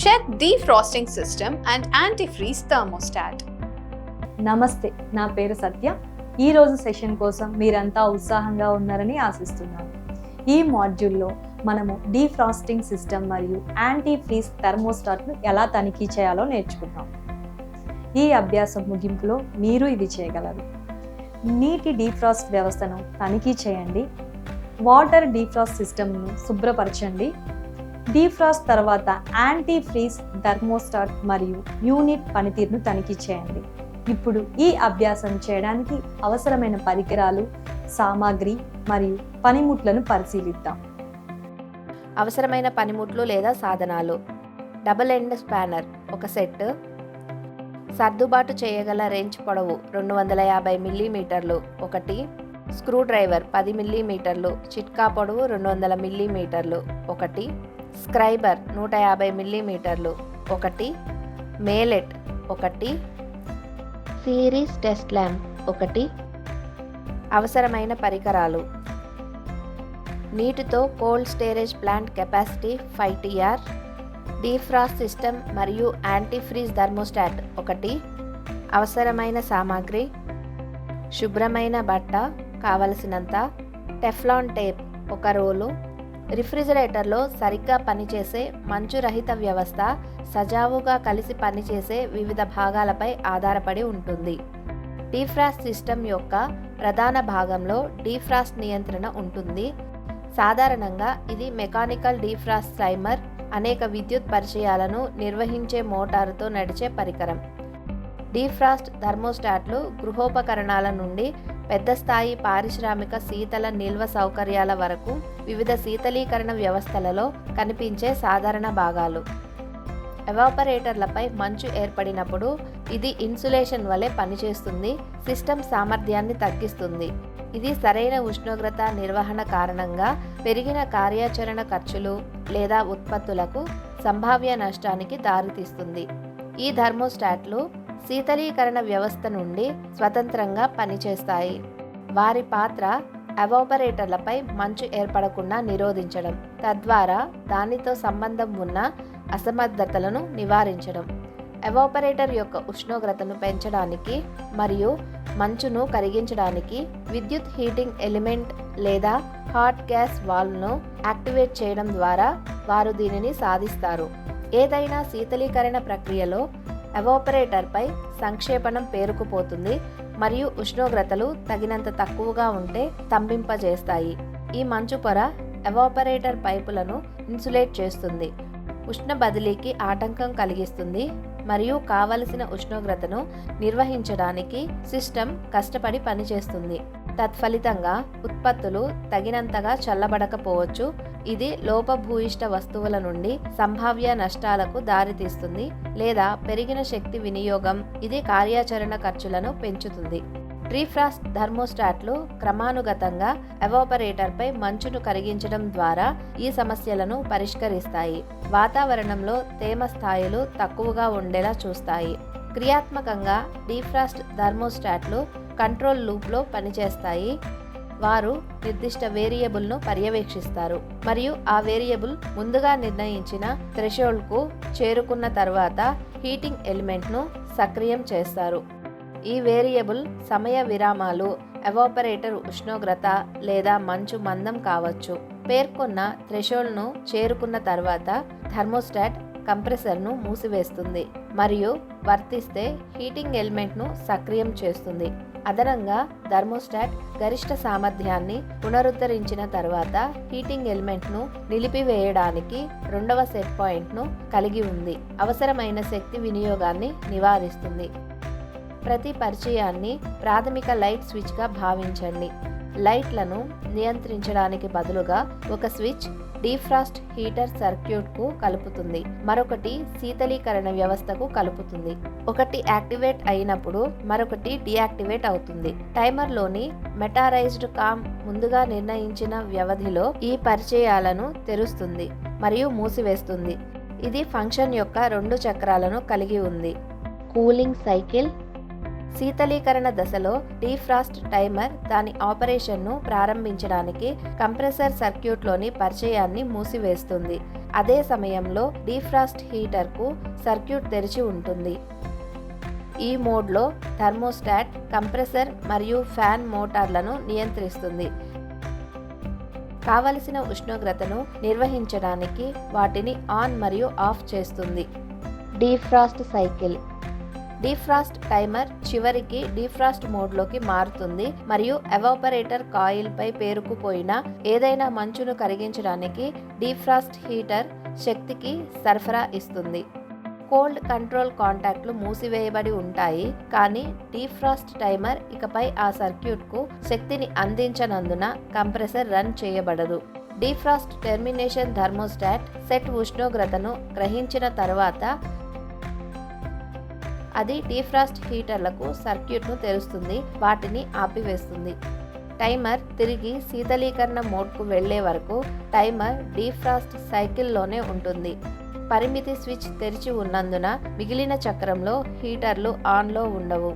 Check defrosting system and antifreeze thermostat. నమస్తే, నా పేరు సత్య. ఈరోజు సెషన్ కోసం మీరంతా ఉత్సాహంగా ఉన్నారని ఆశిస్తున్నాను. ఈ మాడ్యూల్లో మనము డీఫ్రాస్టింగ్ సిస్టమ్ మరియు యాంటీ ఫ్రీజ్ థర్మోస్టాట్ను ఎలా తనిఖీ చేయాలో నేర్చుకుందాం. ఈ అభ్యాసం ముగింపులో మీరు ఇది చేయగలరు. నీటి డీఫ్రాస్ట్ వ్యవస్థను తనిఖీ చేయండి. వాటర్ డీఫ్రాస్ట్ సిస్టమ్ను శుభ్రపరచండి. డీఫ్రాస్ట్ తర్వాత యాంటీ ఫ్రీజ్ థర్మోస్టాట్ మరియు యూనిట్ పనితీరును తనిఖీ చేయండి. ఇప్పుడు ఈ అభ్యాసం చేయడానికి అవసరమైన పరికరాలు, సామాగ్రి మరియు పనిముట్లను పరిశీలిద్దాం. అవసరమైన పనిముట్లు లేదా సాధనాలు: డబుల్ ఎండ్ స్పానర్ ఒక సెట్, సర్దుబాటు చేయగల రెంచ్ పొడవు 250 మిల్లీమీటర్లు ఒకటి, స్క్రూ డ్రైవర్ 10 మిల్లీమీటర్లు, చిట్కా పొడవు 200 మిల్లీమీటర్లు ఒకటి, స్క్రైబర్ 150 మిల్లీమీటర్లు ఒకటి, మేలెట్ ఒకటి, సిరీస్ టెస్ట్ ల్యాంప్ ఒకటి. అవసరమైన పరికరాలు: నీటితో cold storage plant capacity 5 TR, defrost system మరియు యాంటీఫ్రీజ్ థర్మోస్టాట్ ఒకటి. అవసరమైన సామాగ్రి: శుభ్రమైన బట్ట కావలసినంత, టెఫ్లాన్ టేప్ ఒక రోలు, రిఫ్రిజిరేటర్లో సరిగ్గా పనిచేసే మంచు రహిత వ్యవస్థ సజావుగా కలిసి పనిచేసే వివిధ భాగాలపై ఆధారపడి ఉంటుంది. డీఫ్రాస్ట్ సిస్టమ్ యొక్క ప్రధాన భాగంలో డీఫ్రాస్ట్ నియంత్రణ ఉంటుంది. సాధారణంగా ఇది మెకానికల్ డీఫ్రాస్ట్ టైమర్, అనేక విద్యుత్ పరిచయాలను నిర్వహించే మోటారుతో నడిచే పరికరం. డీఫ్రాస్ట్ థర్మోస్టాట్లు గృహోపకరణాల నుండి పెద్ద స్థాయి పారిశ్రామిక శీతల నిల్వ సౌకర్యాల వరకు వివిధ శీతలీకరణ వ్యవస్థలలో కనిపించే సాధారణ భాగాలు. ఎవాపరేటర్లపై మంచు ఏర్పడినప్పుడు ఇది ఇన్సులేషన్ వలె పనిచేస్తుంది, సిస్టమ్ సామర్థ్యాన్ని తగ్గిస్తుంది. ఇది సరైన ఉష్ణోగ్రత నిర్వహణ కారణంగా పెరిగిన కార్యాచరణ ఖర్చులు లేదా ఉత్పత్తులకు సంభావ్య నష్టానికి దారితీస్తుంది. ఈ థర్మోస్టాట్లు శీతలీకరణ వ్యవస్థ నుండి స్వతంత్రంగా పనిచేస్తాయి. వారి పాత్ర ఎవాపరేటర్లపై మంచు ఏర్పడకుండా నిరోధించడం, తద్వారా దానితో సంబంధం ఉన్న అసమర్థతలను నివారించడం. ఎవాపరేటర్ యొక్క ఉష్ణోగ్రతను పెంచడానికి మరియు మంచును కరిగించడానికి విద్యుత్ హీటింగ్ ఎలిమెంట్ లేదా హాట్ గ్యాస్ వాల్వ్ను యాక్టివేట్ చేయడం ద్వారా వారు దీనిని సాధిస్తారు. ఏదైనా శీతలీకరణ ప్రక్రియలో ఎవాపరేటర్పై సంక్షేపణం పేరుకుపోతుంది మరియు ఉష్ణోగ్రతలు తగినంత తక్కువగా ఉంటే స్తంభింపజేస్తాయి. ఈ మంచు పొర ఎవాపరేటర్ పైపులను ఇన్సులేట్ చేస్తుంది, ఉష్ణ బదిలీకి ఆటంకం కలిగిస్తుంది మరియు కావలసిన ఉష్ణోగ్రతను నిర్వహించడానికి సిస్టమ్ కష్టపడి పనిచేస్తుంది. తత్ఫలితంగా ఉత్పత్తులు తగినంతగా చల్లబడకపోవచ్చు. ఇది లోపభూయిష్ట వస్తువుల నుండి సంభావ్య నష్టాలకు దారితీస్తుంది లేదా పెరిగిన శక్తి వినియోగం. ఇది కార్యాచరణ ఖర్చులను పెంచుతుంది. డీఫ్రాస్ట్ థర్మోస్టాట్లు క్రమానుగతంగా ఎవాపరేటర్పై మంచును కరిగించడం ద్వారా ఈ సమస్యలను పరిష్కరిస్తాయి. వాతావరణంలో తేమ స్థాయిలు తక్కువగా ఉండేలా చూస్తాయి. క్రియాత్మకంగా డీఫ్రాస్ట్ థర్మోస్టాట్లు కంట్రోల్ లూప్లో పనిచేస్తాయి. వారు నిర్దిష్ట వేరియబుల్ను పర్యవేక్షిస్తారు మరియు ఆ వేరియబుల్ ముందుగా నిర్ణయించిన థ్రెషోల్డ్కు చేరుకున్న తర్వాత హీటింగ్ ఎలిమెంట్ను సక్రియం చేస్తారు. ఈ వేరియబుల్ సమయ విరామాలు, ఎవాపరేటర్ ఉష్ణోగ్రత లేదా మంచు మందం కావచ్చు. పేర్కొన్న థ్రెషోల్డ్ను చేరుకున్న తర్వాత థర్మోస్టాట్ కంప్రెసర్ను మూసివేస్తుంది మరియు వర్తిస్తే హీటింగ్ ఎలిమెంట్ను సక్రియం చేస్తుంది. అదనంగా థర్మోస్టాట్ గరిష్ట సామర్థ్యాన్ని పునరుద్ధరించిన తర్వాత హీటింగ్ ఎలిమెంట్ను నిలిపివేయడానికి రెండవ సెట్ పాయింట్ను కలిగి ఉంది. అవసరమైన శక్తి వినియోగాన్ని నివారిస్తుంది. ప్రతి పరిచయాన్ని ప్రాథమిక లైట్ స్విచ్గా భావించండి. లైట్లను నియంత్రించడానికి బదులుగా ఒక స్విచ్ డీఫ్రాస్ట్ హీటర్ సర్క్యూట్కు కలుపుతుంది, మరొకటి శీతలీకరణ వ్యవస్థకు కలుపుతుంది. ఒకటి యాక్టివేట్ అయినప్పుడు మరొకటి డీయాక్టివేట్ అవుతుంది. టైమర్లోని మెటారైజ్డ్ కామ్ ముందుగా నిర్ణయించిన వ్యవధిలో ఈ పరిచయాలను తెరుస్తుంది మరియు మూసివేస్తుంది. ఇది ఫంక్షన్ యొక్క 2 చక్రాలను కలిగి ఉంది. కూలింగ్ సైకిల్: శీతలీకరణ దశలో డీఫ్రాస్ట్ టైమర్ దాని ఆపరేషన్ను ప్రారంభించడానికి కంప్రెసర్ సర్క్యూట్లోని పరిచయాన్ని మూసివేస్తుంది. అదే సమయంలో డీఫ్రాస్ట్ హీటర్కు సర్క్యూట్ తెరిచి ఉంటుంది. ఈ మోడ్లో థర్మోస్టాట్, కంప్రెసర్ మరియు ఫ్యాన్ మోటార్లను నియంత్రిస్తుంది. కావలసిన ఉష్ణోగ్రతను నిర్వహించడానికి వాటిని ఆన్ మరియు ఆఫ్ చేస్తుంది. Defrost cycle. డీఫ్రాస్ట్ టైమర్ చివరికి డీఫ్రాస్ట్ మోడ్లోకి మారుతుంది మరియు ఎవాపరేటర్ కాయిల్పై పేరుకుపోయిన ఏదైనా మంచును కరిగించడానికి డీఫ్రాస్ట్ హీటర్ శక్తికి సరఫరా ఇస్తుంది. కోల్డ్ కంట్రోల్ కాంటాక్ట్లు మూసివేయబడి ఉంటాయి, కానీ డీఫ్రాస్ట్ టైమర్ ఇకపై ఆ సర్క్యూట్కు శక్తిని అందించనందున కంప్రెసర్ రన్ చేయబడదు. డీఫ్రాస్ట్ టెర్మినేషన్ థర్మోస్టాట్ సెట్ ఉష్ణోగ్రతను గ్రహించిన తర్వాత అది డీఫ్రాస్ట్ హీటర్లకు సర్క్యూట్ను తెరుస్తుంది, వాటిని ఆపివేస్తుంది. టైమర్ తిరిగి శీతలీకరణ మోడ్కు వెళ్లే వరకు టైమర్ డీఫ్రాస్ట్ సైకిల్లోనే ఉంటుంది. పరిమితి స్విచ్ తెరిచి ఉన్నందున మిగిలిన చక్రంలో హీటర్లు ఆన్లో ఉండవు.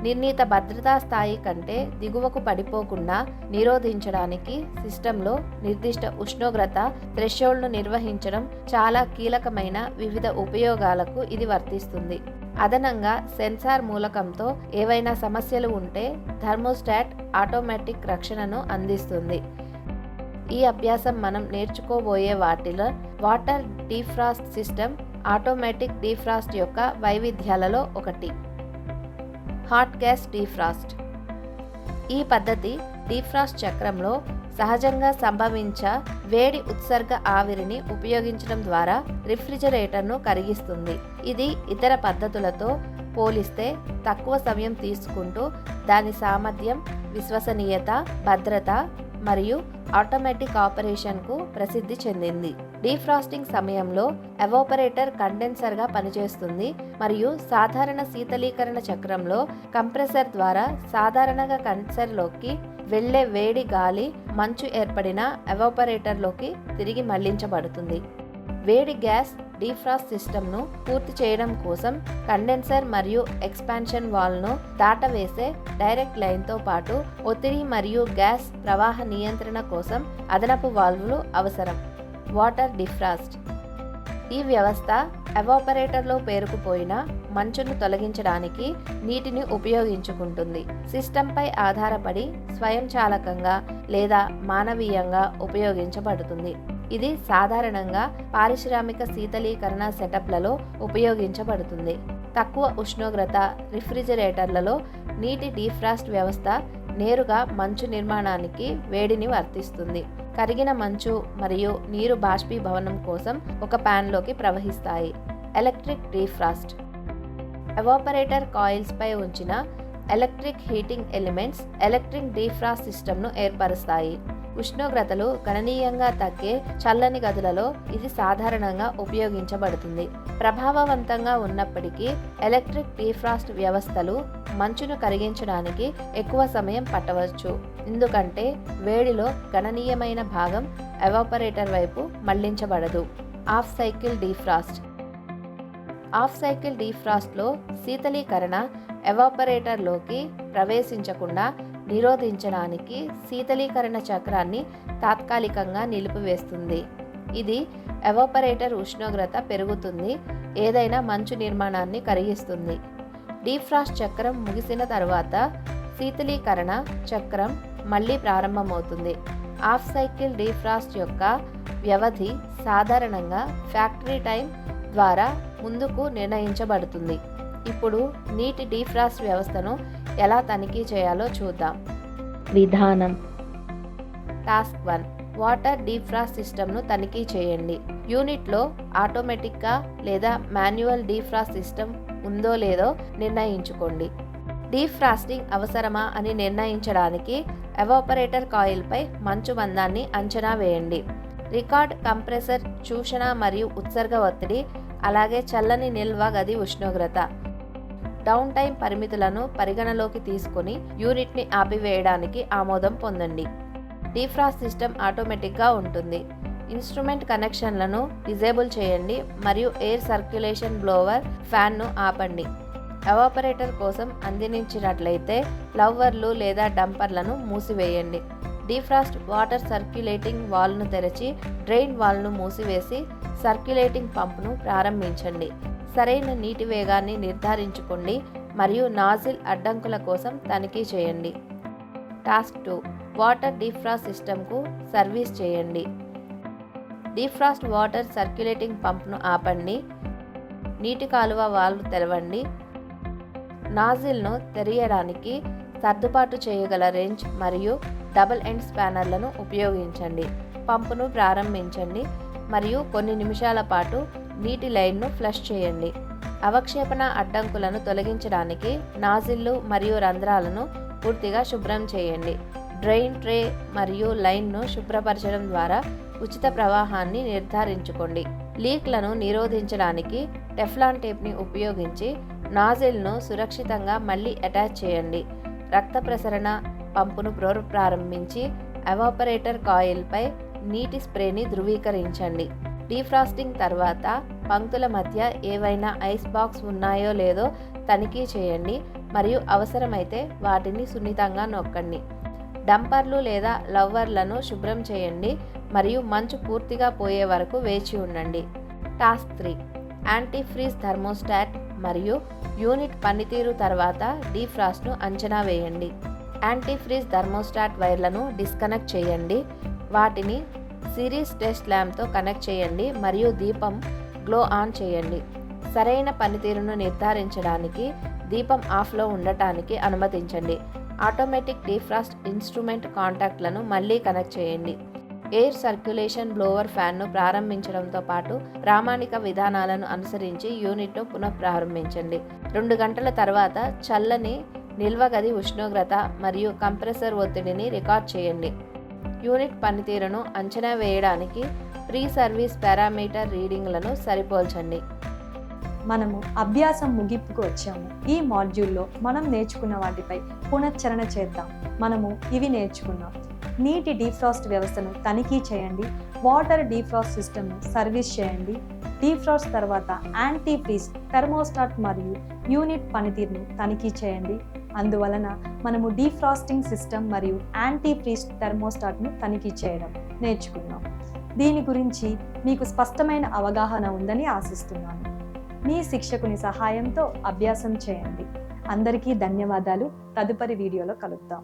నిర్ణీత భద్రతా స్థాయి కంటే దిగువకు పడిపోకుండా నిరోధించడానికి సిస్టంలో నిర్దిష్ట ఉష్ణోగ్రత థ్రెషోల్డ్ను నిర్వహించడం చాలా కీలకమైన వివిధ ఉపయోగాలకు ఇది వర్తిస్తుంది. అదనంగా సెన్సార్ మూలకంతో ఏవైనా సమస్యలు ఉంటే థర్మోస్టాట్ ఆటోమేటిక్ రక్షణను అందిస్తుంది. ఈ అభ్యాసం మనం నేర్చుకోబోయే వాటిలో water defrost system automatic defrost యొక్క వైవిధ్యాలలో ఒకటి. Hot gas defrost. ఈ పద్ధతి డీఫ్రాస్ట్ చక్రంలో సహజంగా సంభవించే వేడి ఉత్సర్గ ఆవిరిని ఉపయోగించడం ద్వారా రిఫ్రిజిరేటర్ను కరిగిస్తుంది. ఇది ఇతర పద్ధతులతో పోలిస్తే తక్కువ సమయం తీసుకుంటూ దాని సామర్థ్యం, విశ్వసనీయత, భద్రత మరియు ఆటోమేటిక్ ఆపరేషన్కు ప్రసిద్ధి చెందింది. డీఫ్రాస్టింగ్ సమయంలో ఎవాపరేటర్ కండెన్సర్గా పనిచేస్తుంది మరియు సాధారణ శీతలీకరణ చక్రంలో కంప్రెసర్ ద్వారా సాధారణంగా కండెన్సర్లోకి వెళ్లే వేడి గాలి మంచు ఏర్పడిన ఎవాపరేటర్లోకి తిరిగి మళ్లించబడుతుంది. వేడి గ్యాస్ డీఫ్రాస్ట్ సిస్టమ్ను పూర్తి చేయడం కోసం కండెన్సర్ మరియు ఎక్స్పాన్షన్ వాల్వ్ను దాటవేసే డైరెక్ట్ లైన్తో పాటు ఒత్తిడి మరియు గ్యాస్ ప్రవాహ నియంత్రణ కోసం అదనపు వాల్వ్లు అవసరం. Water defrost. ఈ వ్యవస్థ ఎవాపరేటర్లో పేరుకుపోయిన మంచును తొలగించడానికి నీటిని ఉపయోగించుకుంటుంది. సిస్టంపై ఆధారపడి స్వయంచాలకంగా లేదా మానవీయంగా ఉపయోగించబడుతుంది. ఇది సాధారణంగా పారిశ్రామిక శీతలీకరణ సెటప్లలో ఉపయోగించబడుతుంది. తక్కువ ఉష్ణోగ్రత రిఫ్రిజిరేటర్లలో నీటి డీఫ్రాస్ట్ వ్యవస్థ నేరుగా మంచు నిర్మాణానికి వేడిని వర్తిస్తుంది. కరిగిన మంచు మరియు నీరు బాష్పీభవనం కోసం ఒక ప్యాన్లోకి ప్రవహిస్తాయి. Electric defrost. ఎవాపరేటర్ కాయిల్స్పై ఉంచిన electric heating elements electric defrost సిస్టమ్ను ఏర్పరుస్తాయి. ఉష్ణోగ్రతలు గణనీయంగా తగ్గే చల్లని గదులలో ఇది సాధారణంగా ఉపయోగించబడుతుంది. ప్రభావవంతంగా ఉన్నప్పటికీ ఎలక్ట్రిక్ డీఫ్రాస్ట్ వ్యవస్థలు మంచును కరిగించడానికి ఎక్కువ సమయం పట్టవచ్చు, ఎందుకంటే వేడిలో గణనీయమైన భాగం ఎవాపరేటర్ వైపు మళ్లించబడదు. Off cycle defrost. Off cycle డీఫ్రాస్ట్లో శీతలీకరణ ఎవాపరేటర్లోకి ప్రవేశించకుండా నిరోధించడానికి శీతలీకరణ చక్రాన్ని తాత్కాలికంగా నిలిపివేస్తుంది. ఇది ఎవాపరేటర్ ఉష్ణోగ్రత పెరుగుతుంది, ఏదైనా మంచు నిర్మాణాన్ని కరిగిస్తుంది. డీఫ్రాస్ట్ చక్రం ముగిసిన తర్వాత శీతలీకరణ చక్రం మళ్ళీ ప్రారంభమవుతుంది. ఆఫ్ సైకిల్ డీఫ్రాస్ట్ యొక్క వ్యవధి సాధారణంగా ఫ్యాక్టరీ టైం ద్వారా ముందుకు నిర్ణయించబడుతుంది. ఇప్పుడు నీటి డీఫ్రాస్ట్ వ్యవస్థను ఎలా తనిఖీ చేయాలో చూద్దాం. విధానం. టాస్క్ 1. వాటర్ డీఫ్రాస్ట్ సిస్టమ్ను తనిఖీ చేయండి. యూనిట్లో ఆటోమేటిక్గా లేదా మాన్యువల్ డీఫ్రాస్ట్ సిస్టమ్ ఉందో లేదో నిర్ణయించుకోండి. డీఫ్రాస్టింగ్ అవసరమా అని నిర్ణయించడానికి ఎవాపరేటర్ కాయిల్పై మంచు మందాన్ని అంచనా వేయండి. రికార్డ్ కంప్రెసర్ చూషణ మరియు ఉత్సర్గ ఒత్తిడి, అలాగే చల్లని నిల్వ గది ఉష్ణోగ్రత. డౌన్ టైం పరిమితులను పరిగణలోకి తీసుకొని యూనిట్ని ఆపివేయడానికి ఆమోదం పొందండి. డీఫ్రాస్ట్ సిస్టమ్ ఆటోమేటిక్గా ఉంటుంది. ఇన్స్ట్రుమెంట్ కనెక్షన్లను డిజేబుల్ చేయండి మరియు ఎయిర్ సర్క్యులేషన్ బ్లోవర్ ఫ్యాన్ను ఆపండి. ఎవాపరేటర్ కోసం అందించినట్లయితే ఫ్లవర్లు లేదా డంపర్లను మూసివేయండి. డీఫ్రాస్ట్ వాటర్ సర్క్యులేటింగ్ వాల్వ్ను తెరచి డ్రైన్ వాల్వ్ను మూసివేసి సర్క్యులేటింగ్ పంప్ను ప్రారంభించండి. సరైన నీటి వేగాన్ని నిర్ధారించుకోండి మరియు నాజిల్ అడ్డంకుల కోసం తనిఖీ చేయండి. టాస్క్ 2. వాటర్ డీఫ్రాస్ట్ సిస్టమ్కు సర్వీస్ చేయండి. డీఫ్రాస్ట్ వాటర్ సర్క్యులేటింగ్ పంప్ను ఆపండి. నీటి కాలువ వాల్వ్ తెరవండి. నాజిల్ను తెరియడానికి సర్దుబాటు చేయగల రెంచ్ మరియు డబుల్ ఎండ్ స్పానర్లను ఉపయోగించండి. పంపును ప్రారంభించండి మరియు కొన్ని నిమిషాల పాటు నీటి లైన్ను ఫ్లష్ చేయండి. అవక్షేపణ అడ్డంకులను తొలగించడానికి నాజిల్లు మరియు రంధ్రాలను పూర్తిగా శుభ్రం చేయండి. డ్రైన్ ట్రే మరియు లైన్ను శుభ్రపరచడం ద్వారా ఉచిత ప్రవాహాన్ని నిర్ధారించుకోండి. లీక్లను నిరోధించడానికి టెఫ్లాన్ టేప్ని ఉపయోగించి నాజిల్ను సురక్షితంగా మళ్ళీ అటాచ్ చేయండి. రక్త ప్రసరణ పంపును ప్రారంభించి ఎవాపరేటర్ కాయిల్పై నీటి స్ప్రేని ధృవీకరించండి. డీఫ్రాస్టింగ్ తర్వాత పంక్తుల మధ్య ఏవైనా ఐస్ బాక్స్ ఉన్నాయో లేదో తనిఖీ చేయండి మరియు అవసరమైతే వాటిని సున్నితంగా నొక్కండి. డంపర్లు లేదా లవ్వర్లను శుభ్రం చేయండి మరియు మంచు పూర్తిగా పోయే వరకు వేచి ఉండండి. టాస్క్ 3. యాంటీఫ్రీజ్ థర్మోస్టాట్ మరియు యూనిట్ పనితీరు తర్వాత డీఫ్రాస్ట్ను అంచనా వేయండి. యాంటీఫ్రీజ్ థర్మోస్టాట్ వైర్లను డిస్కనెక్ట్ చేయండి. వాటిని సిరీస్ టెస్ట్ ల్యాంప్తో కనెక్ట్ చేయండి మరియు దీపం గ్లో ఆన్ చేయండి. సరైన పనితీరును నిర్ధారించడానికి దీపం ఆఫ్లో ఉండటానికి అనుమతించండి. ఆటోమేటిక్ డీఫ్రాస్ట్ ఇన్స్ట్రుమెంట్ కాంటాక్ట్లను మళ్ళీ కనెక్ట్ చేయండి. ఎయిర్ సర్క్యులేషన్ బ్లోవర్ ఫ్యాన్ను ప్రారంభించడంతో పాటు ప్రామాణిక విధానాలను అనుసరించి యూనిట్ను పునఃప్రారంభించండి. 2 గంటల తర్వాత చల్లని నిల్వ గది ఉష్ణోగ్రత మరియు కంప్రెసర్ ఒత్తిడిని రికార్డ్ చేయండి. యూనిట్ పనితీరును అంచనా వేయడానికి ప్రీ సర్వీస్ పారామీటర్ రీడింగ్లను సరిపోల్చండి. మనము అభ్యాసం ముగింపుకు వచ్చాము. ఈ మాడ్యూల్లో మనం నేర్చుకున్న వాటిపై పునశ్చరణ చేద్దాం. మనము ఇవి నేర్చుకున్నాం: నీటి డీఫ్రాస్ట్ వ్యవస్థను తనిఖీ చేయండి, వాటర్ డీఫ్రాస్ట్ సిస్టమ్ను సర్వీస్ చేయండి, డీఫ్రాస్ట్ తర్వాత యాంటీఫ్రీజ్ థర్మోస్టాట్ మరియు యూనిట్ పనితీరును తనిఖీ చేయండి. అందువలన మనము డీఫ్రాస్టింగ్ సిస్టమ్ మరియు యాంటీఫ్రీజ్ థర్మోస్టాట్ను తనిఖీ చేయడం నేర్చుకున్నాం. దీని గురించి మీకు స్పష్టమైన అవగాహన ఉందని ఆశిస్తున్నాను. మీ శిక్షకుని సహాయంతో అభ్యాసం చేయండి. అందరికీ ధన్యవాదాలు. తదుపరి వీడియోలో కలుద్దాం.